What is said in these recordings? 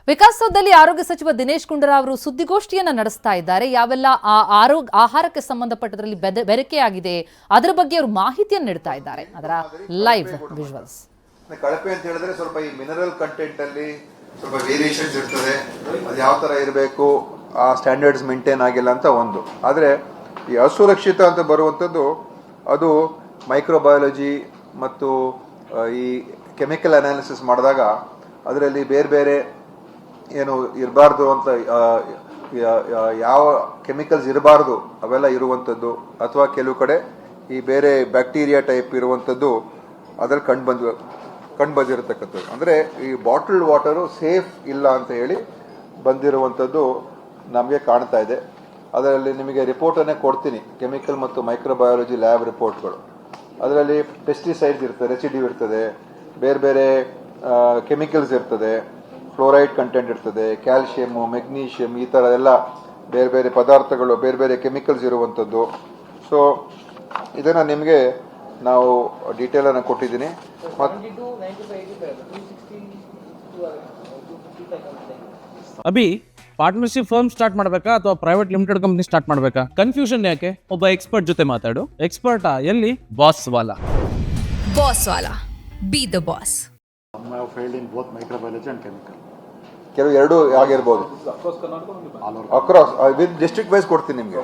ವಿಕಾಸಸೌಧದಲ್ಲಿ ಆರೋಗ್ಯ ಸಚಿವ ದಿನೇಶ್ ಗುಂಡೂರಾವ್ ಅವರು ಸುದ್ದಿಗೋಷ್ಠಿಯನ್ನ ನಡೆಸ್ತಾ ಇದ್ದಾರೆ. ಯಾವೆಲ್ಲ ಆಹಾರಕ್ಕೆ ಸಂಬಂಧಪಟ್ಟದ್ರಲ್ಲಿ ಬೆರಕೆಯಾಗಿದೆ ಅದರ ಬಗ್ಗೆ ಅವರು ಮಾಹಿತಿಯನ್ನು ನೀಡ್ತಾ ಇದ್ದಾರೆ. ಅದರ ಲೈವ್ ವಿಜುವಲ್ಸ್. ಕಳಪೆ ಅಂತ ಹೇಳಿದ್ರೆ ಸ್ವಲ್ಪ ಈ ಮಿನರಲ್ ಕಂಟೆಂಟ್ ಅಲ್ಲಿ ಸ್ವಲ್ಪ ವೇರಿಯೇಷನ್ಸ್ ಇರ್ತದೆ. ಅದು ಯಾವ ತರ ಇರಬೇಕು, ಆ ಸ್ಟ್ಯಾಂಡರ್ಡ್ಸ್ ಮೇಂಟೈನ್ ಆಗಿಲ್ಲ ಅಂತ ಒಂದು. ಆದರೆ ಈ ಅಸುರಕ್ಷಿತ ಅಂತ ಬರುವಂಥದ್ದು ಅದು ಮೈಕ್ರೋಬಯಾಲಜಿ ಮತ್ತು ಈ ಕೆಮಿಕಲ್ ಅನಾಲಿಸಿಸ್ ಮಾಡಿದಾಗ ಅದರಲ್ಲಿ ಬೇರೆ ಬೇರೆ ಏನು ಇರಬಾರ್ದು ಅಂತ ಯಾವ ಕೆಮಿಕಲ್ಸ್ ಇರಬಾರ್ದು ಅವೆಲ್ಲ ಇರುವಂಥದ್ದು, ಅಥವಾ ಕೆಲವು ಕಡೆ ಈ ಬೇರೆ ಬ್ಯಾಕ್ಟೀರಿಯಾ ಟೈಪ್ ಇರುವಂಥದ್ದು ಅದ್ರಲ್ಲಿ ಕಂಡು ಬಂದಿರತಕ್ಕಂಥದ್ದು. ಅಂದರೆ ಈ ಬಾಟಲ್ಡ್ ವಾಟರು ಸೇಫ್ ಇಲ್ಲ ಅಂತ ಹೇಳಿ ಬಂದಿರುವಂಥದ್ದು ನಮಗೆ ಕಾಣ್ತಾ ಇದೆ. ಅದರಲ್ಲಿ ನಿಮಗೆ ರಿಪೋರ್ಟನ್ನೇ ಕೊಡ್ತೀನಿ, ಕೆಮಿಕಲ್ ಮತ್ತು ಮೈಕ್ರೋಬಯಾಲಜಿ ಲ್ಯಾಬ್ ರಿಪೋರ್ಟ್ಗಳು. ಅದರಲ್ಲಿ ಪೆಸ್ಟಿಸೈಡ್ಸ್ ಇರ್ತದೆ, ರೆಸಿಡ್ಯೂ ಇರ್ತದೆ, ಬೇರೆ ಬೇರೆ ಕೆಮಿಕಲ್ಸ್ ಇರ್ತದೆ, ಫ್ಲೋರೈಡ್ ಕಂಟೆಂಟ್ ಇರ್ತದೆ, ಕ್ಯಾಲ್ಶಿಯಮ್ಮು, ಮೆಗ್ನೀಷಿಯಮ್, ಈ ಥರ ಎಲ್ಲ ಬೇರೆ ಬೇರೆ ಪದಾರ್ಥಗಳು, ಬೇರೆ ಬೇರೆ ಕೆಮಿಕಲ್ಸ್ ಇರುವಂಥದ್ದು. ಸೊ ಇದನ್ನು ನಿಮಗೆ ನಾವು ಡೀಟೇಲನ್ನು ಕೊಟ್ಟಿದ್ದೀನಿ. ಅಭಿ ಪಾರ್ಟ್ನರ್ಶಿಪ್ ಫರ್ಮ್ ಸ್ಟಾರ್ಟ್ ಮಾಡಬೇಕಾ ಅಥವಾ ಪ್ರೈವೇಟ್ ಲಿಮಿಟೆಡ್ ಕಂಪನಿ ಸ್ಟಾರ್ಟ್ ಮಾಡಬೇಕಾ? ಕನ್ಫ್ಯೂಷನ್ ಯಾಕೆ? ಒಬ್ಬ ಎಕ್ಸ್ಪರ್ಟ್ ಜೊತೆ ಮಾತಾಡು. ಎಕ್ಸ್ಪರ್ಟಾ? ಎಲ್ಲಿ? Boss Vala. B the boss. ಕೆಲವು ಎರಡು ಆಗಿರ್ಬೋದು, ಅಕ್ರಾಸ್ ವಿತ್ ಡಿಸ್ಟ್ರಿಕ್ಟ್ ವೈಸ್ ಕೊಡ್ತೀನಿ ನಿಮಗೆ.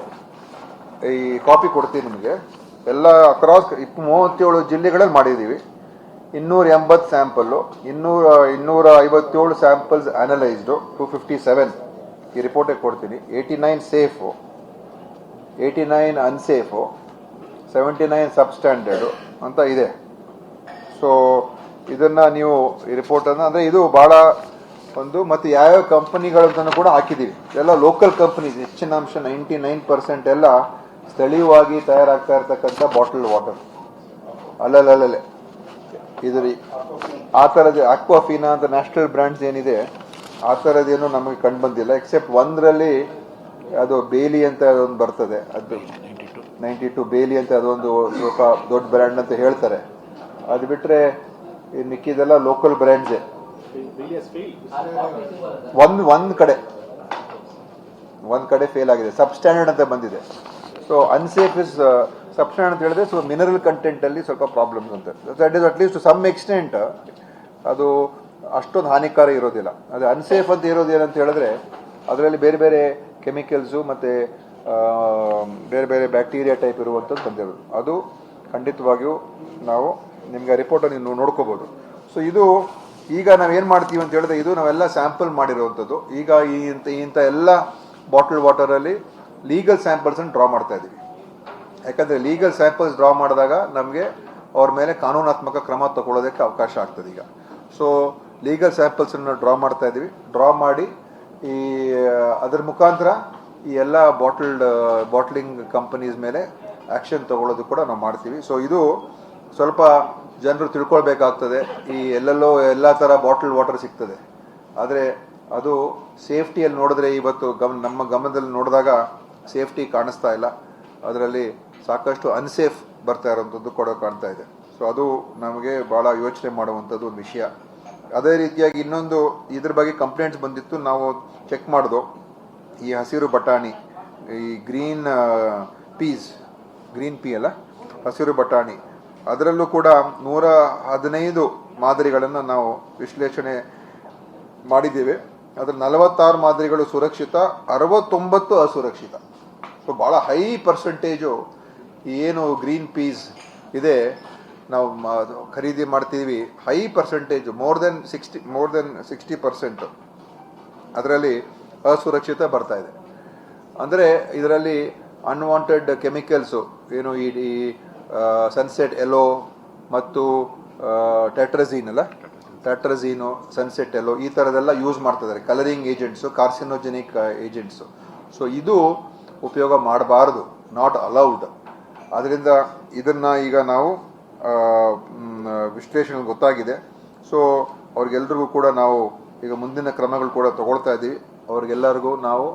ಈ ಕಾಪಿ ಕೊಡ್ತೀನಿ ನಿಮಗೆ. ಎಲ್ಲ ಅಕ್ರಾಸ್ 37 ಜಿಲ್ಲೆಗಳಲ್ಲಿ ಮಾಡಿದ್ದೀವಿ. 280 ಸ್ಯಾಂಪಲ್ಲು, 257 ಸ್ಯಾಂಪಲ್ಸ್ ಅನಲೈಸ್ಡು, 257 ಈ ರಿಪೋರ್ಟಿಗೆ ಕೊಡ್ತೀನಿ. 89 ಸೇಫು, 89 ಅನ್ಸೇಫು, 79 ಸಬ್ಸ್ಟ್ಯಾಂಡರ್ಡು ಅಂತ ಇದೆ. ಸೊ ಇದನ್ನು ನೀವು ಈ ರಿಪೋರ್ಟನ್ನು, ಅಂದರೆ ಇದು ಭಾಳ ಒಂದು, ಮತ್ತು ಯಾವ್ಯಾವ ಕಂಪನಿಗಳಂತೂ ಕೂಡ ಹಾಕಿದ್ದೀವಿ. ಎಲ್ಲ ಲೋಕಲ್ ಕಂಪನೀಸ್, ಹೆಚ್ಚಿನ ಅಂಶ 99% ಎಲ್ಲ ಸ್ಥಳೀಯವಾಗಿ ತಯಾರಾಗ್ತಾ ಇರ್ತಕ್ಕಂಥ ಬಾಟಲ್ಡ್ ವಾಟರ್. ಅಲ್ಲಲ್ಲೇ ಇದು ಆ ಥರದ್ದು ಅಕ್ವಾಫಿನಾ ಅಂತ ನ್ಯಾಷನಲ್ ಬ್ರ್ಯಾಂಡ್ಸ್ ಏನಿದೆ ಆ ಥರದ್ದೇನು ನಮಗೆ ಕಂಡು ಬಂದಿಲ್ಲ. ಎಕ್ಸೆಪ್ಟ್ ಒಂದರಲ್ಲಿ ಅದು ಬೇಲಿ ಅಂತ ಅದೊಂದು ಬರ್ತದೆ, ಅದು 92 ಬೇಲಿ ಅಂತ ಅದೊಂದು ಸ್ವಲ್ಪ ದೊಡ್ಡ ಬ್ರ್ಯಾಂಡ್ ಅಂತ ಹೇಳ್ತಾರೆ. ಅದು ಬಿಟ್ಟರೆ ಮಿಕ್ಕಿದೆಲ್ಲ ಲೋಕಲ್ ಬ್ರ್ಯಾಂಡ್ಸೇ. ಒಂದು ಕಡೆ ಫೇಲ್ ಆಗಿದೆ, ಸಬ್ಸ್ಟ್ಯಾಂಡರ್ಡ್ ಅಂತ ಬಂದಿದೆ. ಸೊ ಅನ್ಸೇಫ್ ಇಸ್ ಸಬ್ಸ್ಟ್ಯಾಂಡರ್ಡ್ ಅಂತ ಹೇಳಿದ್ರೆ ಸೊ ಮಿನರಲ್ ಕಂಟೆಂಟಲ್ಲಿ ಸ್ವಲ್ಪ ಪ್ರಾಬ್ಲಮ್ಸ್ ಅಂತ. That is at least to some extent ಅದು ಅಷ್ಟೊಂದು ಹಾನಿಕಾರ ಇರೋದಿಲ್ಲ. ಅದು ಅನ್ಸೇಫ್ ಅಂತ ಇರೋದು ಏನಂತ ಹೇಳಿದ್ರೆ ಅದರಲ್ಲಿ ಬೇರೆ ಬೇರೆ ಕೆಮಿಕಲ್ಸು ಮತ್ತು ಬೇರೆ ಬೇರೆ ಬ್ಯಾಕ್ಟೀರಿಯಾ ಟೈಪ್ ಇರುವಂಥದ್ದು ಬಂದಿರೋದು. ಅದು ಖಂಡಿತವಾಗಿಯೂ ನಾವು ನಿಮಗೆ ರಿಪೋರ್ಟನ್ನು ನೀವು ನೋಡ್ಕೋಬೋದು. ಸೊ ಇದು ಈಗ ನಾವೇನು ಮಾಡ್ತೀವಿ ಅಂತ ಹೇಳಿದ್ರೆ, ಇದು ನಾವೆಲ್ಲ ಸ್ಯಾಂಪಲ್ ಮಾಡಿರುವಂಥದ್ದು. ಈಗ ಇಂಥ ಎಲ್ಲ ಬಾಟಲ್ ವಾಟರಲ್ಲಿ ಲೀಗಲ್ ಸ್ಯಾಂಪಲ್ಸನ್ನು ಡ್ರಾ ಮಾಡ್ತಾ ಇದ್ದೀವಿ. ಯಾಕಂದರೆ ಲೀಗಲ್ ಸ್ಯಾಂಪಲ್ಸ್ ಡ್ರಾ ಮಾಡಿದಾಗ ನಮಗೆ ಅವ್ರ ಮೇಲೆ ಕಾನೂನಾತ್ಮಕ ಕ್ರಮ ತಗೊಳ್ಳೋದಕ್ಕೆ ಅವಕಾಶ ಆಗ್ತದೆ ಈಗ. ಸೊ ಲೀಗಲ್ ಸ್ಯಾಂಪಲ್ಸನ್ನು ಡ್ರಾ ಮಾಡ್ತಾ ಇದ್ದೀವಿ. ಡ್ರಾ ಮಾಡಿ ಅದರ ಮುಖಾಂತರ ಈ ಎಲ್ಲ ಬಾಟ್ಲಿಂಗ್ ಕಂಪನೀಸ್ ಮೇಲೆ ಆ್ಯಕ್ಷನ್ ತಗೊಳ್ಳೋದು ಕೂಡ ನಾವು ಮಾಡ್ತೀವಿ. ಸೊ ಇದು ಸ್ವಲ್ಪ ಜನರು ತಿಳ್ಕೊಳ್ಬೇಕಾಗ್ತದೆ. ಈ ಎಲ್ಲೆಲ್ಲೋ ಎಲ್ಲ ಥರ ಬಾಟಲ್ ವಾಟರ್ ಸಿಗ್ತದೆ, ಆದರೆ ಅದು ಸೇಫ್ಟಿಯಲ್ಲಿ ನೋಡಿದ್ರೆ ಇವತ್ತು ನಮ್ಮ ಗಮನದಲ್ಲಿ ನೋಡಿದಾಗ ಸೇಫ್ಟಿ ಕಾಣಿಸ್ತಾ ಇಲ್ಲ. ಅದರಲ್ಲಿ ಸಾಕಷ್ಟು ಅನ್ಸೇಫ್ ಬರ್ತಾ ಇರೋವಂಥದ್ದು ಕೂಡ ಕಾಣ್ತಾ ಇದೆ. ಸೊ ಅದು ನಮಗೆ ಭಾಳ ಯೋಚನೆ ಮಾಡುವಂಥದ್ದು ಒಂದು ವಿಷಯ. ಅದೇ ರೀತಿಯಾಗಿ ಇನ್ನೊಂದು ಇದ್ರ ಬಗ್ಗೆ ಕಂಪ್ಲೇಂಟ್ಸ್ ಬಂದಿತ್ತು, ನಾವು ಚೆಕ್ ಮಾಡಿದೋ. ಈ ಹಸಿರು ಬಟಾಣಿ, ಈ ಗ್ರೀನ್ ಪೀ ಅಲ್ಲ, ಹಸಿರು ಬಟಾಣಿ, ಅದರಲ್ಲೂ ಕೂಡ 115 ಮಾದರಿಗಳನ್ನು ನಾವು ವಿಶ್ಲೇಷಣೆ ಮಾಡಿದ್ದೇವೆ. ಅದರ 46 ಮಾದರಿಗಳು ಸುರಕ್ಷಿತ, 69 ಅಸುರಕ್ಷಿತ. ಸೊ ಭಾಳ ಹೈ ಪರ್ಸೆಂಟೇಜು ಏನು ಗ್ರೀನ್ ಪೀಸ್ ಇದೆ ನಾವು ಖರೀದಿ ಮಾಡ್ತೀವಿ, ಹೈ ಪರ್ಸೆಂಟೇಜು ಮೋರ್ ದೆನ್ 60% ಅದರಲ್ಲಿ ಅಸುರಕ್ಷಿತ ಬರ್ತಾ ಇದೆ. ಅಂದರೆ ಇದರಲ್ಲಿ ಅನ್ವಾಂಟೆಡ್ ಕೆಮಿಕಲ್ಸು ಏನು ಈ ಸನ್ಸೆಟ್ ಎಲ್ಲೋ ಮತ್ತು ಟ್ಯಾಟ್ರಝೀನು, ಸನ್ಸೆಟ್ ಎಲ್ಲೋ, ಈ ಥರದೆಲ್ಲ ಯೂಸ್ ಮಾಡ್ತಿದ್ದಾರೆ. Colouring agents, carcinogenic agents. So ಇದು ಉಪಯೋಗ ಮಾಡಬಾರ್ದು, ನಾಟ್ ಅಲೌಡ್. ಆದ್ದರಿಂದ ಇದನ್ನು ಈಗ ನಾವು ವಿಶ್ಲೇಷಣೆ ಗೊತ್ತಾಗಿದೆ. ಸೊ ಅವ್ರಿಗೆಲ್ರಿಗೂ ಕೂಡ ನಾವು ಈಗ ಮುಂದಿನ ಕ್ರಮಗಳು ಕೂಡ ತಗೊಳ್ತಾ ಇದ್ದೀವಿ. ಅವ್ರಿಗೆಲ್ಲರಿಗೂ ನಾವು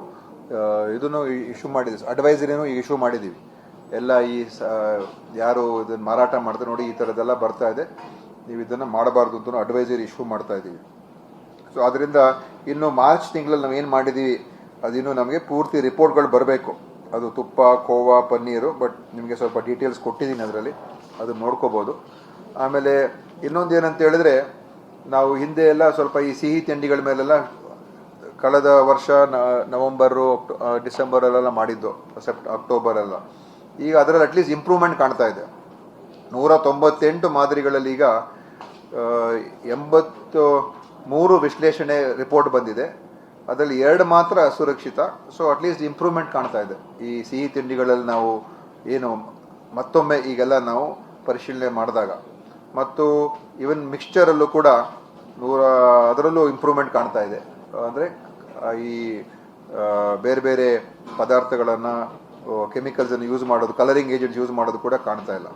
ಇದನ್ನು ಇಶ್ಯೂ ಮಾಡಿದ್ದೀವಿ, ಅಡ್ವೈಸರಿನೂ ಈಗ ಇಶ್ಯೂ ಮಾಡಿದ್ದೀವಿ. ಎಲ್ಲ ಯಾರು ಇದನ್ನು ಮಾರಾಟ ಮಾಡ್ತಾರೆ ನೋಡಿ, ಈ ಥರದ್ದೆಲ್ಲ ಬರ್ತಾ ಇದೆ, ನೀವು ಇದನ್ನು ಮಾಡಬಾರ್ದು ಅಂತ ಅಡ್ವೈಸರಿ ಇಶ್ಯೂ ಮಾಡ್ತಾ ಇದ್ದೀವಿ. ಸೊ ಅದರಿಂದ ಇನ್ನು ಮಾರ್ಚ್ ತಿಂಗಳಲ್ಲಿ ನಾವು ಏನು ಮಾಡಿದ್ದೀವಿ ಅದಿನ್ನು ನಮಗೆ ಪೂರ್ತಿ ರಿಪೋರ್ಟ್ಗಳು ಬರಬೇಕು. ಅದು ತುಪ್ಪ, ಖೋವಾ, ಪನ್ನೀರು, ಬಟ್ ನಿಮಗೆ ಸ್ವಲ್ಪ ಡೀಟೇಲ್ಸ್ ಕೊಟ್ಟಿದ್ದೀನಿ ಅದರಲ್ಲಿ, ಅದು ನೋಡ್ಕೋಬೋದು. ಆಮೇಲೆ ಇನ್ನೊಂದು ಏನಂತ ಹೇಳಿದ್ರೆ, ನಾವು ಹಿಂದೆ ಎಲ್ಲ ಸ್ವಲ್ಪ ಈ ಸಿಹಿ ತಿಂಡಿಗಳ ಮೇಲೆಲ್ಲ ಕಳೆದ ವರ್ಷ ನವಂಬರು, ಡಿಸೆಂಬರಲ್ಲೆಲ್ಲ ಮಾಡಿದ್ದು, ಅಕ್ಟೋಬರೆಲ್ಲ. ಈಗ ಅದರಲ್ಲಿ ಅಟ್ಲೀಸ್ಟ್ ಇಂಪ್ರೂವ್ಮೆಂಟ್ ಕಾಣ್ತಾ ಇದೆ. 198 ಮಾದರಿಗಳಲ್ಲಿ ಈಗ 83 ವಿಶ್ಲೇಷಣೆ ರಿಪೋರ್ಟ್ ಬಂದಿದೆ. ಅದರಲ್ಲಿ 2 ಮಾತ್ರ ಅಸುರಕ್ಷಿತ. ಸೊ ಅಟ್ಲೀಸ್ಟ್ ಇಂಪ್ರೂವ್ಮೆಂಟ್ ಕಾಣ್ತಾ ಇದೆ. ಈ ಸಿಹಿ ತಿಂಡಿಗಳಲ್ಲಿ ನಾವು ಏನು ಮತ್ತೊಮ್ಮೆ ಈಗೆಲ್ಲ ನಾವು ಪರಿಶೀಲನೆ ಮಾಡಿದಾಗ, ಮತ್ತು ಈವನ್ ಮಿಕ್ಸ್ಚರಲ್ಲೂ ಕೂಡ ಅದರಲ್ಲೂ ಇಂಪ್ರೂವ್ಮೆಂಟ್ ಕಾಣ್ತಾ ಇದೆ. ಅಂದರೆ ಈ ಬೇರೆ ಬೇರೆ ಪದಾರ್ಥಗಳನ್ನು, ಕೆಮಿಕಲ್ಸನ್ನು ಯೂಸ್ ಮಾಡೋದು, ಕಲರಿಂಗ್ ಏಜೆಂಟ್ಸ್ ಯೂಸ್ ಮಾಡೋದು ಕೂಡ ಕಾಣ್ತಾ ಇಲ್ಲ.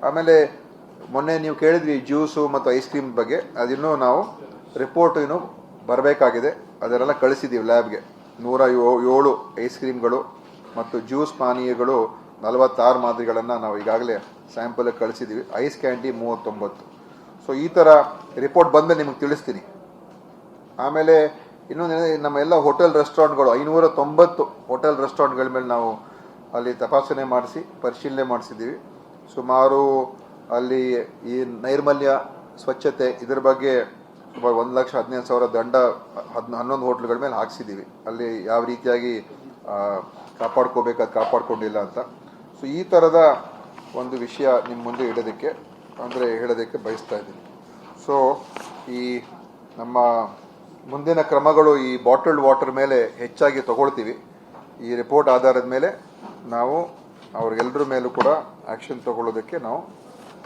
ಆಮೇಲೆ ಮೊನ್ನೆ ನೀವು ಕೇಳಿದ್ರಿ ಜ್ಯೂಸು ಮತ್ತು ಐಸ್ ಕ್ರೀಮ್ ಬಗ್ಗೆ, ಅದಿನ್ನೂ ನಾವು ರಿಪೋರ್ಟ್ ಇನ್ನೂ ಬರಬೇಕಾಗಿದೆ. ಅದನ್ನೆಲ್ಲ ಕಳಿಸಿದ್ದೀವಿ ಲ್ಯಾಬ್ಗೆ. 107 ಐಸ್ ಕ್ರೀಮ್ಗಳು ಮತ್ತು ಜ್ಯೂಸ್ ಪಾನೀಯಗಳು 46 ಮಾದರಿಗಳನ್ನು ನಾವು ಈಗಾಗಲೇ ಸ್ಯಾಂಪಲ್ಗೆ ಕಳಿಸಿದ್ದೀವಿ. Ice candy 39. ಸೊ ಈ ಥರ ರಿಪೋರ್ಟ್ ಬಂದಮೇಲೆ ನಿಮಗೆ ತಿಳಿಸ್ತೀನಿ. ಆಮೇಲೆ ಇನ್ನೊಂದು, ನಮ್ಮ ಎಲ್ಲ ಹೋಟೆಲ್ ರೆಸ್ಟೋರೆಂಟ್ಗಳು 590 ಹೋಟೆಲ್ ರೆಸ್ಟೋರೆಂಟ್ಗಳ ಮೇಲೆ ನಾವು ಅಲ್ಲಿ ತಪಾಸಣೆ ಮಾಡಿಸಿ ಪರಿಶೀಲನೆ ಮಾಡಿಸಿದ್ದೀವಿ. ಸುಮಾರು ಅಲ್ಲಿ ಈ ನೈರ್ಮಲ್ಯ, ಸ್ವಚ್ಛತೆ ಇದರ ಬಗ್ಗೆ ಸುಮಾರು 1,15,000 ದಂಡ 11 ಹೋಟ್ಲುಗಳ ಮೇಲೆ ಹಾಕ್ಸಿದ್ದೀವಿ. ಅಲ್ಲಿ ಯಾವ ರೀತಿಯಾಗಿ ಕಾಪಾಡ್ಕೋಬೇಕು, ಅದು ಕಾಪಾಡ್ಕೊಂಡಿಲ್ಲ ಅಂತ. ಸೊ ಈ ಥರದ ಒಂದು ವಿಷಯ ನಿಮ್ಮ ಮುಂದೆ ಹೇಳೋದಕ್ಕೆ ಬಯಸ್ತಾ ಇದ್ದೀನಿ. ಸೊ ಈ ನಮ್ಮ ಮುಂದಿನ ಕ್ರಮಗಳು ಈ ಬಾಟಲ್ಡ್ ವಾಟರ್ ಮೇಲೆ ಹೆಚ್ಚಾಗಿ ತಗೊಳ್ತೀವಿ. ಈ ರಿಪೋರ್ಟ್ ಆಧಾರದ ಮೇಲೆ ನಾವು ಅವ್ರಿಗೆಲ್ಲರ ಮೇಲೂ ಕೂಡ ಆ್ಯಕ್ಷನ್ ತಗೊಳ್ಳೋದಕ್ಕೆ ನಾವು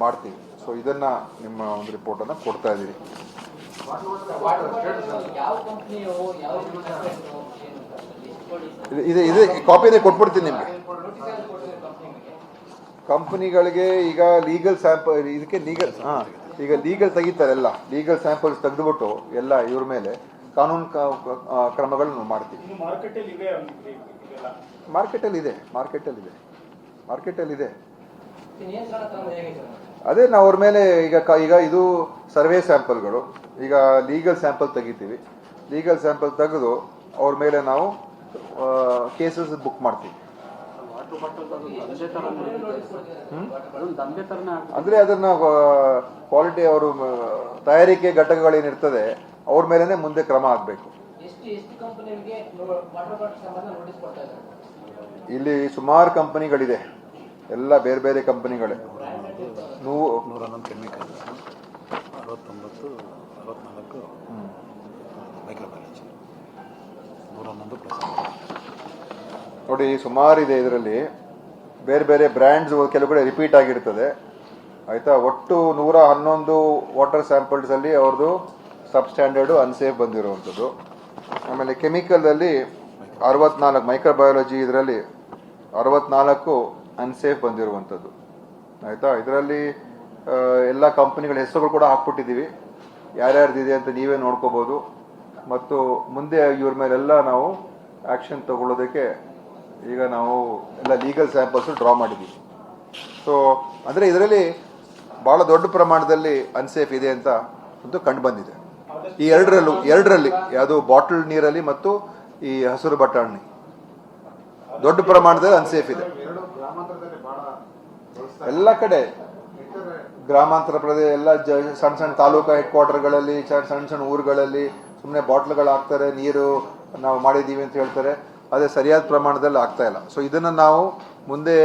ಮಾಡ್ತೀವಿ. ಸೊ ಇದನ್ನು ನಿಮ್ಮ ಒಂದು ರಿಪೋರ್ಟನ್ನು ಕೊಡ್ತಾ ಇದ್ದೀವಿ. ಇದೆ ಕಾಪಿನೇ ಕೊಟ್ಬಿಡ್ತೀನಿ ನಿಮಗೆ. ಕಂಪನಿಗಳಿಗೆ ಈಗ ಲೀಗಲ್ ಸ್ಯಾಂಪಲ್, ಇದಕ್ಕೆ ಈಗ ಲೀಗಲ್ ತೆಗಿತಾರೆ, ಎಲ್ಲ ಲೀಗಲ್ ಸ್ಯಾಂಪಲ್ಸ್ ತೆಗೆದುಬಿಟ್ಟು ಎಲ್ಲ ಇವ್ರ ಮೇಲೆ ಕಾನೂನು ಕ್ರಮಗಳನ್ನು ಮಾಡ್ತೀವಿ. ಮಾರ್ಕೆಟಲ್ಲಿ ಇದೆ. ಅದೇ ನಾವು ಅವ್ರ ಮೇಲೆ ಈಗ ಇದು ಸರ್ವೆ ಸ್ಯಾಂಪಲ್ಗಳು. ಈಗ ಲೀಗಲ್ ಸ್ಯಾಂಪಲ್ ತೆಗಿತೀವಿ. ಲೀಗಲ್ ಸ್ಯಾಂಪಲ್ ತೆಗೆದು ಅವ್ರ ಮೇಲೆ ನಾವು ಕೇಸಸ್ ಬುಕ್ ಮಾಡ್ತೀವಿ. ಅಂದರೆ ಅದನ್ನು ಕ್ವಾಲಿಟಿ ಅವರು ತಯಾರಿಕೆ ಘಟಕಗಳೇನಿರ್ತದೆ ಅವ್ರ ಮೇಲೇ ಮುಂದೆ ಕ್ರಮ ಆಗಬೇಕು. ಇಲ್ಲಿ ಸುಮಾರು ಕಂಪನಿಗಳಿದೆ, ಎಲ್ಲ ಬೇರೆ ಬೇರೆ ಕಂಪನಿಗಳೇ. 111 ಕೆಮಿಕಲ್, 69, 64 ಮೈಕ್ರೋಬಯಾಲಜಿ, 111 ಪ್ಲಸ್. ನೋಡಿ ಸುಮಾರು ಇದೆ. ಇದರಲ್ಲಿ ಬೇರೆ ಬೇರೆ ಬ್ರ್ಯಾಂಡ್ಸ್ ಕೆಲವು ಕಡೆ ರಿಪೀಟ್ ಆಗಿರ್ತದೆ, ಆಯಿತಾ. ಒಟ್ಟು 111 ವಾಟರ್ ಸ್ಯಾಂಪಲ್ಸಲ್ಲಿ ಅವ್ರದ್ದು ಸಬ್ ಸ್ಟ್ಯಾಂಡರ್ಡು ಅನ್ಸೇಫ್ ಬಂದಿರುವಂಥದ್ದು. ಆಮೇಲೆ ಕೆಮಿಕಲಲ್ಲಿ 64, ಮೈಕ್ರೋಬಯಾಲಜಿ ಇದರಲ್ಲಿ 64 ಅನ್ಸೇಫ್ ಬಂದಿರುವಂಥದ್ದು, ಆಯಿತಾ. ಇದರಲ್ಲಿ ಎಲ್ಲ ಕಂಪನಿಗಳ ಹೆಸರುಗಳು ಕೂಡ ಹಾಕ್ಬಿಟ್ಟಿದ್ದೀವಿ. ಯಾರ್ಯಾರ್ದಿದೆ ಅಂತ ನೀವೇ ನೋಡ್ಕೋಬೋದು. ಮತ್ತು ಮುಂದೆ ಇವ್ರ ಮೇಲೆಲ್ಲ ನಾವು ಆ್ಯಕ್ಷನ್ ತಗೊಳ್ಳೋದಕ್ಕೆ ಈಗ ನಾವು ಎಲ್ಲ ಲೀಗಲ್ ಸ್ಯಾಂಪಲ್ಸು ಡ್ರಾ ಮಾಡಿದ್ದೀವಿ. ಸೊ ಅಂದರೆ ಇದರಲ್ಲಿ ಭಾಳ ದೊಡ್ಡ ಪ್ರಮಾಣದಲ್ಲಿ ಅನ್ಸೇಫ್ ಇದೆ ಅಂತ ಒಂದು ಕಂಡು ಬಂದಿದೆ. ಈ ಎರಡರಲ್ಲಿ ಯಾವುದು ಬಾಟಲ್ ನೀರಲ್ಲಿ ಮತ್ತು ಈ ಹಸಿರು ಬಟಾಣಿ ದೊಡ್ಡ ಪ್ರಮಾಣದಲ್ಲಿ ಅನ್ಸೇಫ್ ಇದೆ. ಎಲ್ಲ ಕಡೆ ಗ್ರಾಮಾಂತರ ಪ್ರದೇಶ ಎಲ್ಲ ಸಣ್ಣ ಸಣ್ಣ ತಾಲೂಕಾ ಹೆಡ್ ಕ್ವಾರ್ಟರ್ಗಳಲ್ಲಿ, ಸಣ್ಣ ಸಣ್ಣ ಊರುಗಳಲ್ಲಿ ಸುಮ್ಮನೆ ಬಾಟ್ಲ್ಗಳು ಹಾಕ್ತಾರೆ, ನೀರು ನಾವು ಮಾಡಿದ್ದೀವಿ ಅಂತ ಹೇಳ್ತಾರೆ. ಅದೇ ಸರಿಯಾದ ಪ್ರಮಾಣದಲ್ಲಿ ಆಗ್ತಾ ಇಲ್ಲ. ಸೊ ಇದನ್ನು ನಾವು ಮುಂದೆ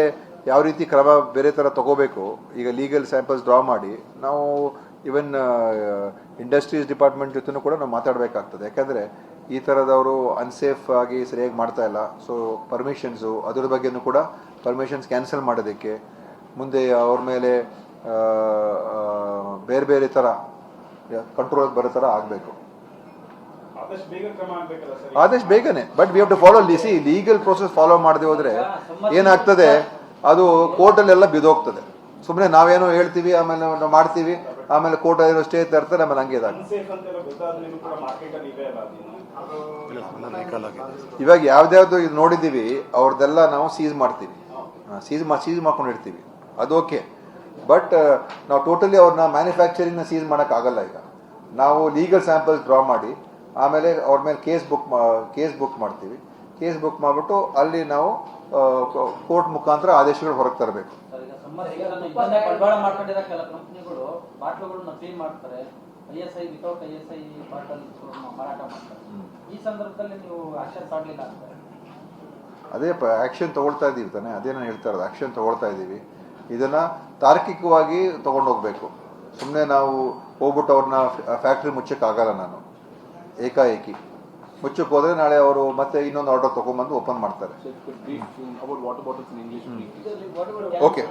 ಯಾವ ರೀತಿ ಕ್ರಮ ಬೇರೆ ಥರ ತಗೋಬೇಕು, ಈಗ ಲೀಗಲ್ ಸ್ಯಾಂಪಲ್ಸ್ ಡ್ರಾ ಮಾಡಿ ನಾವು ಇವನ್ ಇಂಡಸ್ಟ್ರೀಸ್ ಡಿಪಾರ್ಟ್ಮೆಂಟ್ ಜೊತೆನೂ ಕೂಡ ನಾವು ಮಾತಾಡಬೇಕಾಗ್ತದೆ. ಯಾಕಂದರೆ ಈ ಥರದವರು ಅನ್ಸೇಫ್ ಆಗಿ ಸರಿಯಾಗಿ ಮಾಡ್ತಾ ಇಲ್ಲ. ಸೊ ಪರ್ಮಿಷನ್ಸು ಅದ್ರ ಬಗ್ಗೆನೂ ಕೂಡ ಪರ್ಮಿಷನ್ಸ್ ಕ್ಯಾನ್ಸಲ್ ಮಾಡೋದಕ್ಕೆ ಮುಂದೆ ಅವ್ರ ಮೇಲೆ ಬೇರೆ ಬೇರೆ ಥರ ಕಂಟ್ರೋಲ್ ಬರೋ ಥರ ಆಗಬೇಕು. ಆದಷ್ಟು ಬೇಗನೆ. But we have to follow legal process follow ಮಾಡದೆ ಹೋದರೆ ಏನಾಗ್ತದೆ, ಅದು ಕೋರ್ಟಲ್ಲೆಲ್ಲ ಬಿದ್ದೋಗ್ತದೆ. ಸುಮ್ಮನೆ ನಾವೇನೋ ಹೇಳ್ತೀವಿ, ಆಮೇಲೆ ನಾವು ಮಾಡ್ತೀವಿ, ಆಮೇಲೆ ಕೋರ್ಟ್ ಏನೋ ಸ್ಟೇ ತರ್ತಾರೆ, ಆಮೇಲೆ ಹಂಗೆ ಇದಾಗುತ್ತೆ. ಇವಾಗ ಯಾವ್ದ್ಯಾವ್ದು ಇದು ನೋಡಿದ್ದೀವಿ ಅವ್ರದ್ದೆಲ್ಲ ನಾವು ಸೀಸ್ ಮಾಡ್ತೀವಿ, ಸೀಸ್ ಮಾಡ್ಕೊಂಡಿರ್ತೀವಿ, ಅದು ಓಕೆ. ಬಟ್ ನಾವು ಟೋಟಲಿ ಅವ್ರನ್ನ ಮ್ಯಾನುಫ್ಯಾಕ್ಚರಿಂಗ್ನ ಸೀಸ್ ಮಾಡೋಕ್ಕಾಗಲ್ಲ. ಈಗ ನಾವು ಲೀಗಲ್ ಸ್ಯಾಂಪಲ್ಸ್ ಡ್ರಾ ಮಾಡಿ ಆಮೇಲೆ ಅವ್ರ ಮೇಲೆ ಕೇಸ್ ಬುಕ್ ಮಾಡ್ತೀವಿ. ಕೇಸ್ ಬುಕ್ ಮಾಡಿಬಿಟ್ಟು ಅಲ್ಲಿ ನಾವು ಕೋರ್ಟ್ ಮುಖಾಂತರ ಆದೇಶಗಳು ಹೊರಗೆ ತರಬೇಕು. ಬಂಡವಾಳ ಮಾಡ್ಕೊಂಡಿರೋ ಕೆಲ ಕಂಪನಿಗಳು ಬಾಟ್ಲುಗಳನ್ನ ಕ್ಲೀನ್ ಮಾಡ್ತಾರೆ, ISI ವಿತೌಟ್ ISI ಬಾಟಲ್ ಮಾರಾಟ ಮಾಡ್ತಾರೆ. ಈ ಸಂದರ್ಭದಲ್ಲಿ ನೀವು ಆಕ್ಷನ್ ತಗೊಳ್ಳಿಲ್ಲ ಅಂತ? ಅದೇ ಆ್ಯಕ್ಷನ್ ತೊಗೊಳ್ತಾ ಇದ್ದೀವಿ ತಾನೆ, ಅದೇ ನಾನು ಹೇಳ್ತಾ ಇರೋದು, ಆ್ಯಕ್ಷನ್ ತೊಗೊಳ್ತಾ ಇದ್ದೀವಿ. ಇದನ್ನು ತಾರ್ಕಿಕವಾಗಿ ತೊಗೊಂಡೋಗ್ಬೇಕು. ಸುಮ್ಮನೆ ನಾವು ಹೋಗ್ಬಿಟ್ಟು ಅವ್ರನ್ನ ಫ್ಯಾಕ್ಟ್ರಿ ಮುಚ್ಚಕ್ಕಾಗಲ್ಲ. ನಾನು ಏಕಾಏಕಿ ಮುಚ್ಚಕ್ಕೆ ಹೋದರೆ ನಾಳೆ ಅವರು ಮತ್ತೆ ಇನ್ನೊಂದು ಆರ್ಡರ್ ತೊಗೊಂಬಂದು ಓಪನ್ ಮಾಡ್ತಾರೆ. Okay,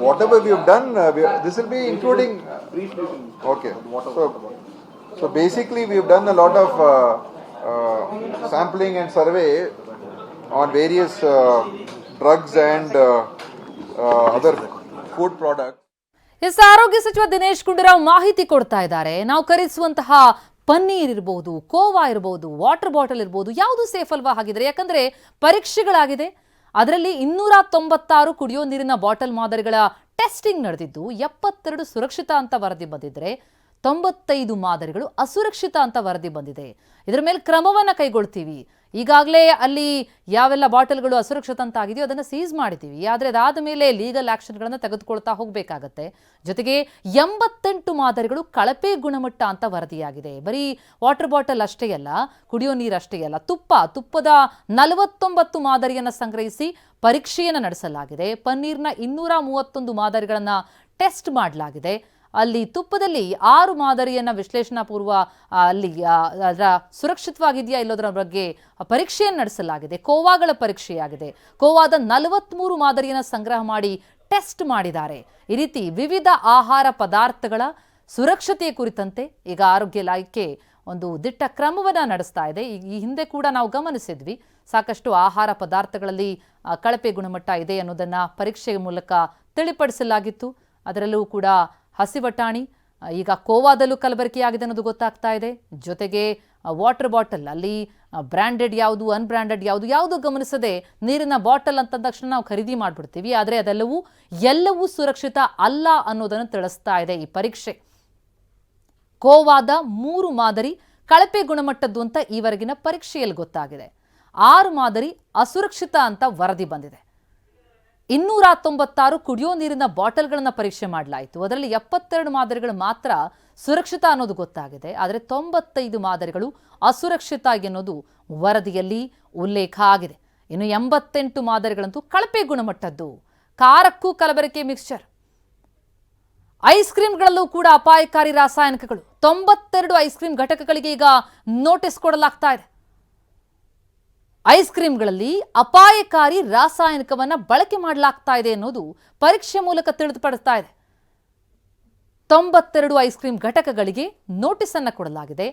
whatever we have done, this will be including. Okay, so basically we have done a lot of sampling and survey on various drugs and other food products. Yes, ಆರೋಗ್ಯ ಸಚಿವ ದಿನೇಶ್ ಗುಂಡೂರಾವ್ ಮಾಹಿತಿ ಕೊಡ್ತಾ ಇದ್ದಾರೆ. ನಾವು ಖರೀದಿಸುವಂತಹ ಪನ್ನೀರ್ ಇರಬಹುದು, ಕೋವಾ ಇರಬಹುದು, ವಾಟರ್ ಬಾಟಲ್ ಇರಬಹುದು, ಯಾವುದು ಸೇಫ್ ಅಲ್ವಾ ಹಾಗಿದ್ರೆ? ಯಾಕಂದ್ರೆ ಪರೀಕ್ಷೆಗಳಾಗಿದೆ, ಅದರಲ್ಲಿ 296 ಕುಡಿಯೋ ನೀರಿನ ಬಾಟಲ್ ಮಾದರಿಗಳ ಟೆಸ್ಟಿಂಗ್ ನಡೆದಿದ್ದು 72 ಸುರಕ್ಷಿತ ಅಂತ ವರದಿ ಬಂದಿದ್ರೆ 95 ಮಾದರಿಗಳು ಅಸುರಕ್ಷಿತ ಅಂತ ವರದಿ ಬಂದಿದೆ. ಇದರ ಮೇಲೆ ಕ್ರಮವನ್ನ ಕೈಗೊಳ್ತೀವಿ. ಈಗಾಗಲೇ ಅಲ್ಲಿ ಯಾವೆಲ್ಲ ಬಾಟಲ್ಗಳು ಅಸುರಕ್ಷಿತ ಅಂತ ಆಗಿದೆಯೋ ಅದನ್ನು ಸೀಸ್ ಮಾಡಿದ್ದೀವಿ. ಆದರೆ ಅದಾದ ಮೇಲೆ ಲೀಗಲ್ ಆಕ್ಷನ್ಗಳನ್ನು ತೆಗೆದುಕೊಳ್ತಾ ಹೋಗಬೇಕಾಗತ್ತೆ. ಜೊತೆಗೆ 88 ಮಾದರಿಗಳು ಕಳಪೆ ಗುಣಮಟ್ಟ ಅಂತ ವರದಿಯಾಗಿದೆ. ಬರೀ ವಾಟರ್ ಬಾಟಲ್ ಅಷ್ಟೇ ಅಲ್ಲ, ಕುಡಿಯೋ ನೀರು ಅಷ್ಟೇ ಅಲ್ಲ, ತುಪ್ಪದ 49 ಮಾದರಿಯನ್ನು ಸಂಗ್ರಹಿಸಿ ಪರೀಕ್ಷೆಯನ್ನು ನಡೆಸಲಾಗಿದೆ. ಪನ್ನೀರ್ನ 231 ಮಾದರಿಗಳನ್ನು ಟೆಸ್ಟ್ ಮಾಡಲಾಗಿದೆ. ಅಲ್ಲಿ ತುಪ್ಪದಲ್ಲಿ 6 ಮಾದರಿಯನ್ನು ವಿಶ್ಲೇಷಣಾ ಪೂರ್ವ ಅಲ್ಲಿ ಅದರ ಸುರಕ್ಷಿತವಾಗಿದೆಯಾ ಇಲ್ಲೋದ್ರ ಬಗ್ಗೆ ಪರೀಕ್ಷೆಯನ್ನು ನಡೆಸಲಾಗಿದೆ. ಕೋವಾಗಳ ಪರೀಕ್ಷೆಯಾಗಿದೆ. ಕೋವಾದ 43 ಮಾದರಿಯನ್ನು ಸಂಗ್ರಹ ಮಾಡಿ ಟೆಸ್ಟ್ ಮಾಡಿದ್ದಾರೆ. ಈ ರೀತಿ ವಿವಿಧ ಆಹಾರ ಪದಾರ್ಥಗಳ ಸುರಕ್ಷತೆಯ ಕುರಿತಂತೆ ಈಗ ಆರೋಗ್ಯ ಇಲಾಖೆ ಒಂದು ದಿಟ್ಟ ಕ್ರಮವನ್ನು ನಡೆಸ್ತಾ ಇದೆ. ಈ ಹಿಂದೆ ಕೂಡ ನಾವು ಗಮನಿಸಿದ್ವಿ, ಸಾಕಷ್ಟು ಆಹಾರ ಪದಾರ್ಥಗಳಲ್ಲಿ ಕಳಪೆ ಗುಣಮಟ್ಟ ಇದೆ ಅನ್ನೋದನ್ನು ಪರೀಕ್ಷೆಯ ಮೂಲಕ ತಿಳಿಪಡಿಸಲಾಗಿತ್ತು. ಅದರಲ್ಲೂ ಕೂಡ ಹಸಿವಟಾಣಿ, ಈಗ ಕೋವಾದಲ್ಲೂ ಕಲಬೆರಕೆಯಾಗಿದೆ ಅನ್ನೋದು ಗೊತ್ತಾಗ್ತಾ ಇದೆ. ಜೊತೆಗೆ ವಾಟರ್ ಬಾಟಲ್ ಅಲ್ಲಿ ಬ್ರ್ಯಾಂಡೆಡ್ ಯಾವುದು, ಅನ್ಬ್ರ್ಯಾಂಡೆಡ್ ಯಾವುದು ಗಮನಿಸದೆ ನೀರಿನ ಬಾಟಲ್ ಅಂತ ತಕ್ಷಣ ನಾವು ಖರೀದಿ ಮಾಡಿಬಿಡ್ತೀವಿ. ಆದರೆ ಎಲ್ಲವೂ ಸುರಕ್ಷಿತ ಅಲ್ಲ ಅನ್ನೋದನ್ನು ತಿಳಿಸ್ತಾ ಇದೆ ಈ ಪರೀಕ್ಷೆ. ಕೋವಾದ 3 ಮಾದರಿ ಕಳಪೆ ಗುಣಮಟ್ಟದ್ದು ಅಂತ ಈವರೆಗಿನ ಪರೀಕ್ಷೆಯಲ್ಲಿ ಗೊತ್ತಾಗಿದೆ. 6 ಮಾದರಿ ಅಸುರಕ್ಷಿತ ಅಂತ ವರದಿ ಬಂದಿದೆ. 296 ಕುಡಿಯೋ ನೀರಿನ ಬಾಟಲ್ಗಳನ್ನು ಪರೀಕ್ಷೆ ಮಾಡಲಾಯಿತು. ಅದರಲ್ಲಿ 72 ಮಾದರಿಗಳು ಮಾತ್ರ ಸುರಕ್ಷಿತ ಅನ್ನೋದು ಗೊತ್ತಾಗಿದೆ. ಆದರೆ 95 ಮಾದರಿಗಳು ಅಸುರಕ್ಷಿತ ಎನ್ನುವುದು ವರದಿಯಲ್ಲಿ ಉಲ್ಲೇಖ ಆಗಿದೆ. ಇನ್ನು 88 ಮಾದರಿಗಳಂತೂ ಕಳಪೆ ಗುಣಮಟ್ಟದ್ದು. ಖಾರಕ್ಕೂ ಕಲಬೆರಕೆ ಮಿಕ್ಸ್ಚರ್. ಐಸ್ ಕ್ರೀಮ್ಗಳಲ್ಲೂ ಕೂಡ ಅಪಾಯಕಾರಿ ರಾಸಾಯನಿಕಗಳು. 92 ಐಸ್ ಕ್ರೀಮ್ ಘಟಕಗಳಿಗೆ ಈಗ ನೋಟಿಸ್ ಕೊಡಲಾಗ್ತಾ ಇದೆ. ಐಸ್ ಕ್ರೀಮ್ಗಳಲ್ಲಿ ಅಪಾಯಕಾರಿ ರಾಸಾಯನಿಕವನ್ನು ಬಳಕೆ ಮಾಡಲಾಗ್ತಾ ಇದೆ ಅನ್ನೋದು ಪರೀಕ್ಷೆ ಮೂಲಕ ತಿಳಿದುಪಡ್ತಾ ಇದೆ. 92 ಐಸ್ ಕ್ರೀಮ್ ಘಟಕಗಳಿಗೆ ನೋಟಿಸ್ ಅನ್ನು ಕೊಡಲಾಗಿದೆ.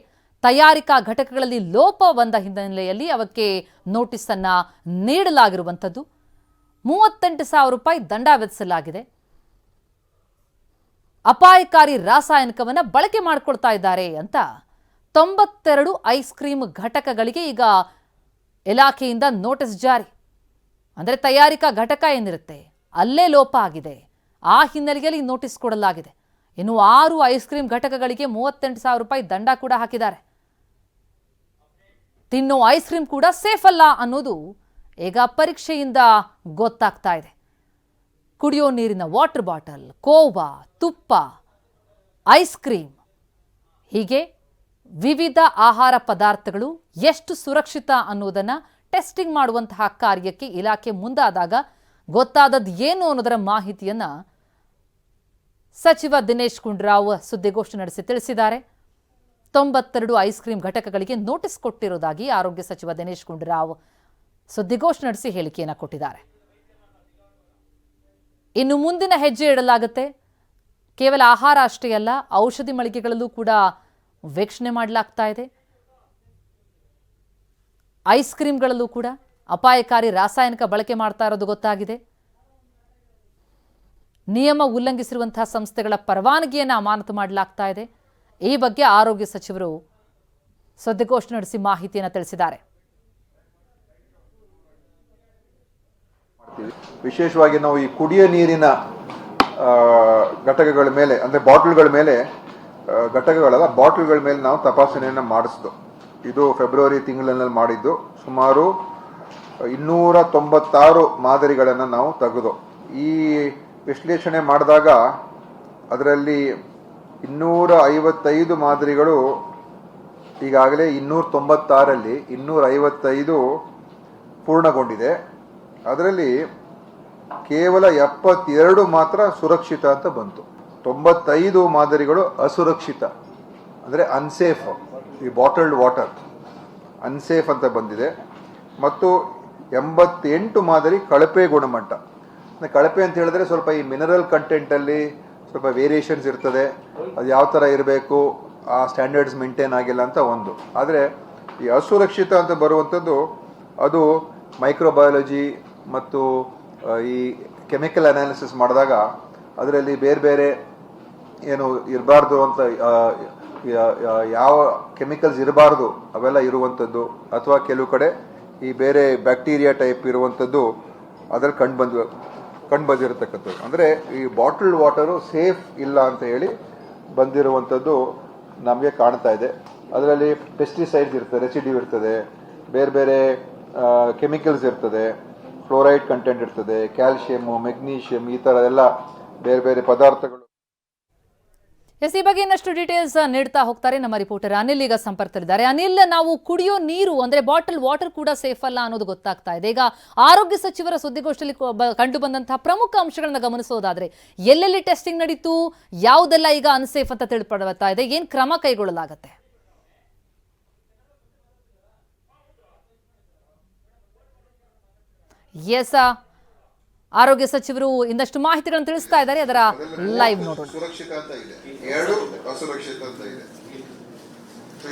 ತಯಾರಿಕಾ ಘಟಕಗಳಲ್ಲಿ ಲೋಪ ಬಂದ ಹಿನ್ನೆಲೆಯಲ್ಲಿ ಅವಕ್ಕೆ ನೋಟಿಸ್ ಅನ್ನ ನೀಡಲಾಗಿರುವಂಥದ್ದು. 38,000 ರೂಪಾಯಿ ದಂಡ ವಿಧಿಸಲಾಗಿದೆ. ಅಪಾಯಕಾರಿ ರಾಸಾಯನಿಕವನ್ನು ಬಳಕೆ ಮಾಡಿಕೊಳ್ತಾ ಇದ್ದಾರೆ ಅಂತ 92 ಐಸ್ ಕ್ರೀಮ್ ಘಟಕಗಳಿಗೆ ಈಗ ಇಲಾಖೆಯಿಂದ ನೋಟಿಸ್ ಜಾರಿ. ಅಂದರೆ ತಯಾರಿಕಾ ಘಟಕ ಏನಿರುತ್ತೆ ಅಲ್ಲೇ ಲೋಪ ಆಗಿದೆ, ಆ ಹಿನ್ನೆಲೆಯಲ್ಲಿ ನೋಟಿಸ್ ಕೊಡಲಾಗಿದೆ. ಇನ್ನು 6 ಐಸ್ ಕ್ರೀಮ್ ಘಟಕಗಳಿಗೆ 38,000 ರೂಪಾಯಿ ದಂಡ ಕೂಡ ಹಾಕಿದ್ದಾರೆ. ತಿನ್ನೋ ಐಸ್ ಕ್ರೀಮ್ ಕೂಡ ಸೇಫ್ ಅಲ್ಲ ಅನ್ನೋದು ಈಗ ಪರೀಕ್ಷೆಯಿಂದ ಗೊತ್ತಾಗ್ತಾ ಇದೆ. ಕುಡಿಯೋ ನೀರಿನ ವಾಟರ್ ಬಾಟಲ್, ಕೋವಾ, ತುಪ್ಪ, ಐಸ್ ಕ್ರೀಮ್, ಹೀಗೆ ವಿವಿಧ ಆಹಾರ ಪದಾರ್ಥಗಳು ಎಷ್ಟು ಸುರಕ್ಷಿತ ಅನ್ನೋದನ್ನು ಟೆಸ್ಟಿಂಗ್ ಮಾಡುವಂತಹ ಕಾರ್ಯಕ್ಕೆ ಇಲಾಖೆ ಮುಂದಾದಾಗ ಗೊತ್ತಾದದ್ದು ಏನು ಅನ್ನೋದರ ಮಾಹಿತಿಯನ್ನು ಸಚಿವ ದಿನೇಶ್ ಗುಂಡೂರಾವ್ ಸುದ್ದಿಗೋಷ್ಠಿ ನಡೆಸಿ ತಿಳಿಸಿದ್ದಾರೆ. 92 ಐಸ್ ಕ್ರೀಮ್ ಘಟಕಗಳಿಗೆ ನೋಟಿಸ್ ಕೊಟ್ಟಿರುವುದಾಗಿ ಆರೋಗ್ಯ ಸಚಿವ ದಿನೇಶ್ ಗುಂಡೂರಾವ್ ಸುದ್ದಿಗೋಷ್ಠಿ ನಡೆಸಿ ಹೇಳಿಕೆಯನ್ನು ಕೊಟ್ಟಿದ್ದಾರೆ. ಇನ್ನು ಮುಂದಿನ ಹೆಜ್ಜೆ ಇಡಲಾಗುತ್ತೆ. ಕೇವಲ ಆಹಾರ ಅಷ್ಟೇ ಅಲ್ಲ, ಔಷಧಿ ಮಳಿಗೆಗಳಲ್ಲೂ ಕೂಡ ವೀಕ್ಷಣೆ ಮಾಡಲಾಗ್ತಾ ಇದೆ. ಐಸ್ ಕ್ರೀಮ್ಗಳಲ್ಲೂ ಕೂಡ ಅಪಾಯಕಾರಿ ರಾಸಾಯನಿಕ ಬಳಕೆ ಮಾಡ್ತಾ ಇರೋದು ಗೊತ್ತಾಗಿದೆ. ನಿಯಮ ಉಲ್ಲಂಘಿಸಿರುವಂತಹ ಸಂಸ್ಥೆಗಳ ಪರವಾನಗಿಯನ್ನು ಅಮಾನತು ಮಾಡಲಾಗ್ತಾ ಇದೆ. ಈ ಬಗ್ಗೆ ಆರೋಗ್ಯ ಸಚಿವರು ಸುದ್ದಿಗೋಷ್ಠಿ ನಡೆಸಿ ಮಾಹಿತಿಯನ್ನು ತಿಳಿಸಿದ್ದಾರೆ. ವಿಶೇಷವಾಗಿ ನಾವು ಈ ಕುಡಿಯ ನೀರಿನ ಘಟಕಗಳ ಮೇಲೆ ಅಂದರೆ ಬಾಟಲ್ಗಳ ಮೇಲೆ ಘಟಕಗಳಲ್ಲ ಬಾಟಲ್ಗಳ ಮೇಲೆ ನಾವು ತಪಾಸಣೆಯನ್ನು ಮಾಡಿಸಿದ್ದು. ಇದು ಫೆಬ್ರವರಿ ತಿಂಗಳಲ್ಲಿ ಮಾಡಿದ್ದು. ಸುಮಾರು 296 ಮಾದರಿಗಳನ್ನು ನಾವು ತೆಗೆದು ಈ ವಿಶ್ಲೇಷಣೆ ಮಾಡಿದಾಗ ಅದರಲ್ಲಿ 255 ಮಾದರಿಗಳು ಈಗಾಗಲೇ 296ರಲ್ಲಿ 255 ಪೂರ್ಣಗೊಂಡಿದೆ. ಅದರಲ್ಲಿ ಕೇವಲ 72 ಮಾತ್ರ ಸುರಕ್ಷಿತ ಅಂತ ಬಂತು. 95 ಮಾದರಿಗಳು ಅಸುರಕ್ಷಿತ, ಅಂದರೆ ಅನ್ಸೇಫ್, ಈ ಬಾಟಲ್ಡ್ ವಾಟರ್ ಅನ್ಸೇಫ್ ಅಂತ ಬಂದಿದೆ. ಮತ್ತು 88 ಮಾದರಿ ಕಳಪೆ ಗುಣಮಟ್ಟ. ಕಳಪೆ ಅಂತ ಹೇಳಿದ್ರೆ ಸ್ವಲ್ಪ ಈ ಮಿನರಲ್ ಕಂಟೆಂಟಲ್ಲಿ ಸ್ವಲ್ಪ ವೇರಿಯೇಷನ್ಸ್ ಇರ್ತದೆ, ಅದು ಯಾವ ಥರ ಇರಬೇಕು, ಆ ಸ್ಟ್ಯಾಂಡರ್ಡ್ಸ್ ಮೇಂಟೈನ್ ಆಗಿಲ್ಲ ಅಂತ ಒಂದು. ಆದರೆ ಈ ಅಸುರಕ್ಷಿತ ಅಂತ ಬರುವಂಥದ್ದು ಅದು ಮೈಕ್ರೋಬಯಾಲಜಿ ಮತ್ತು ಈ ಕೆಮಿಕಲ್ ಅನಾಲಿಸಿಸ್ ಮಾಡಿದಾಗ ಅದರಲ್ಲಿ ಬೇರೆ ಬೇರೆ ಏನು ಇರಬಾರ್ದು ಅಂತ ಯಾವ ಕೆಮಿಕಲ್ಸ್ ಇರಬಾರ್ದು ಅವೆಲ್ಲ ಇರುವಂಥದ್ದು, ಅಥವಾ ಕೆಲವು ಕಡೆ ಈ ಬೇರೆ ಬ್ಯಾಕ್ಟೀರಿಯಾ ಟೈಪ್ ಇರುವಂಥದ್ದು ಅದರಲ್ಲಿ ಕಂಡು ಬಂದಿರತಕ್ಕಂಥದ್ದು. ಅಂದರೆ ಈ ಬಾಟಲ್ಡ್ ವಾಟರು ಸೇಫ್ ಇಲ್ಲ ಅಂತ ಹೇಳಿ ಬಂದಿರುವಂಥದ್ದು ನಮಗೆ ಕಾಣ್ತಾ ಇದೆ. ಅದರಲ್ಲಿ ಪೆಸ್ಟಿಸೈಡ್ಸ್ ಇರ್ತದೆ, ರೆಸಿಡ್ಯೂ ಇರ್ತದೆ, ಬೇರೆ ಬೇರೆ ಕೆಮಿಕಲ್ಸ್ ಇರ್ತದೆ, ಫ್ಲೋರೈಡ್ ಕಂಟೆಂಟ್ ಇರ್ತದೆ, ಕ್ಯಾಲ್ಶಿಯಮ್ಮು, ಮೆಗ್ನೀಷಿಯಮ್, ಈ ಥರ ಎಲ್ಲ ಬೇರೆ ಬೇರೆ ಪದಾರ್ಥಗಳು. ಎಸ್, ಈ ಬಗ್ಗೆ ಇನ್ನಷ್ಟು ಡೀಟೇಲ್ಸ್ ನೀಡ್ತಾ ಹೋಗ್ತಾರೆ ನಮ್ಮ ರಿಪೋರ್ಟರ್ ಅನಿಲ್. ಈಗ ಸಂಪರ್ಕದಲ್ಲಿದ್ದಾರೆ. ಅನಿಲ್, ನಾವು ಕುಡಿಯೋ ನೀರು ಅಂದ್ರೆ ಬಾಟಲ್ ವಾಟರ್ ಕೂಡ ಸೇಫ್ ಅಲ್ಲ ಅನ್ನೋದು ಗೊತ್ತಾಗ್ತಾ ಇದೆ. ಈಗ ಆರೋಗ್ಯ ಸಚಿವರ ಸುದ್ದಿಗೋಷ್ಠಿಯಲ್ಲಿ ಕಂಡು ಬಂದಂತಹ ಪ್ರಮುಖ ಅಂಶಗಳನ್ನ ಗಮನಿಸೋದಾದ್ರೆ ಎಲ್ಲೆಲ್ಲಿ ಟೆಸ್ಟಿಂಗ್ ನಡೀತು, ಯಾವುದೆಲ್ಲ ಈಗ ಅನ್ಸೇಫ್ ಅಂತ ತಿಳ್ಪಡ್ತಾ ಇದೆ, ಏನ್ ಕ್ರಮ ಕೈಗೊಳ್ಳಲಾಗತ್ತೆ? ಎಸ್, ಆರೋಗ್ಯ ಸಚಿವರು ಇನ್ನಷ್ಟು ಮಾಹಿತಿಗಳನ್ನು ತಿಳಿಸ್ತಾ ಇದ್ದಾರೆ. ಅದರ ಲೈವ್ ನೋಡೋಣ. ಸುರಕ್ಷಿತ ಅಂತ ಇದೆ, 2 ಅಸುರಕ್ಷಿತ ಅಂತ ಇದೆ.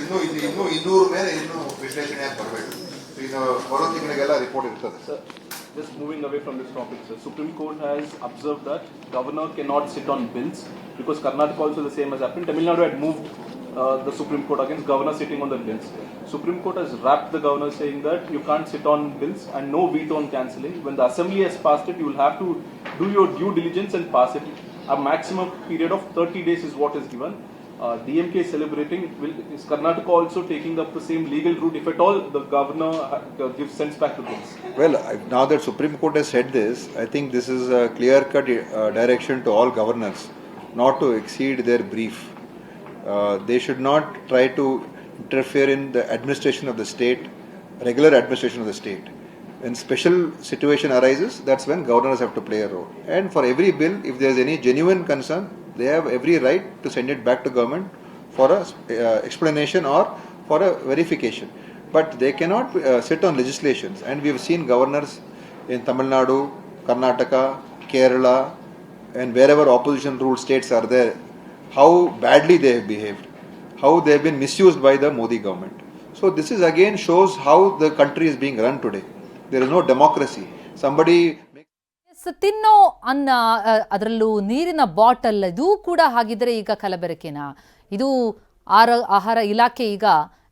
ಇನ್ನು 200 ಮೇಲೆ ಇನ್ನು ವಿಶ್ಲೇಷಣೆ ಬರಬೇಕು. ಇನ್ನು ಬರೋ ತಿಂಗಳಿಗೆಲ್ಲ ರಿಪೋರ್ಟ್ ಇರ್ತದೆ. Just moving away from this topic, sir. Supreme Court has observed that governor cannot sit on bills because Karnataka also the same has happened. Tamil Nadu had moved the Supreme Court against governor sitting on the bills. Supreme Court has wrapped the governor saying that you can't sit on bills and no veto on cancelling. When the assembly has passed it, you will have to do your due diligence and pass it. A maximum period of 30 days is what is given. DMK is celebrating. Is Karnataka also taking up the same legal route if at all the governor sends back the bills? Well, now that Supreme Court has said this, I think this is a clear-cut direction to all governors not to exceed their brief. They should not try to interfere in the administration of the state, regular administration of the state. When special situation arises, that's when governors have to play a role. And for every bill, if there is any genuine concern, they have every right to send it back to government for a explanation or for a verification. But they cannot sit on legislations. And we have seen governors in Tamil Nadu, Karnataka, Kerala, and wherever opposition ruled states are there, how badly they have behaved, how they have been misused by the Modi government. So this is again shows how the country is being run today. There is no democracy. Somebody ತಿನ್ನೋ ಅನ್ನ, ಅದರಲ್ಲೂ ನೀರಿನ bottle, ಇದು ಕೂಡ ಹಾಗಿದ್ರೆ ಈಗ ಕಲಬೆರಕೆನಾ? ಇದು ಆಹಾರ ಇಲಾಖೆ ಈಗ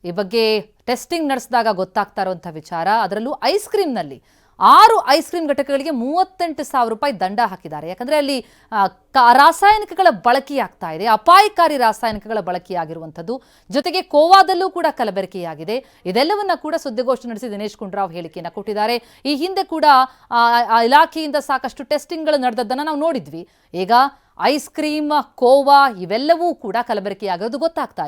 ಈ ಬಗ್ಗೆ ಟೆಸ್ಟಿಂಗ್ ನಡೆಸಿದಾಗ ಗೊತ್ತಾಗ್ತಾ ಇರುವಂತಹ ವಿಚಾರ. ಅದರಲ್ಲೂ ಐಸ್ ಕ್ರೀಮ್ನಲ್ಲಿ 6 ಐಸ್ ಕ್ರೀಮ್ ಘಟಕಗಳಿಗೆ 38,000 ರೂಪಾಯಿ ದಂಡ ಹಾಕಿದ್ದಾರೆ. ಯಾಕಂದ್ರೆ ಅಲ್ಲಿ ರಾಸಾಯನಿಕಗಳ ಬಳಕೆಯಾಗ್ತಾ ಇದೆ, ಅಪಾಯಕಾರಿ ರಾಸಾಯನಿಕಗಳ ಬಳಕೆಯಾಗಿರುವಂಥದ್ದು. ಜೊತೆಗೆ ಕೋವಾದಲ್ಲೂ ಕೂಡ ಕಲಬೆರಕೆಯಾಗಿದೆ. ಇದೆಲ್ಲವನ್ನ ಕೂಡ ಸುದ್ದಿಗೋಷ್ಠಿ ನಡೆಸಿ ದಿನೇಶ್ ಗುಂಡೂರಾವ್ ಹೇಳಿಕೆಯನ್ನು ಕೊಟ್ಟಿದ್ದಾರೆ. ಈ ಹಿಂದೆ ಕೂಡ ಇಲಾಖೆಯಿಂದ ಸಾಕಷ್ಟು ಟೆಸ್ಟಿಂಗ್ಗಳು ನಡೆದದ್ದನ್ನು ನಾವು ನೋಡಿದ್ವಿ. ಈಗ ಐಸ್ ಕ್ರೀಮ್, ಕೋವಾ ಇವೆಲ್ಲವೂ ಕೂಡ ಕಲಬೆರಕೆಯಾಗೋದು ಗೊತ್ತಾಗ್ತಾ ಇದೆ.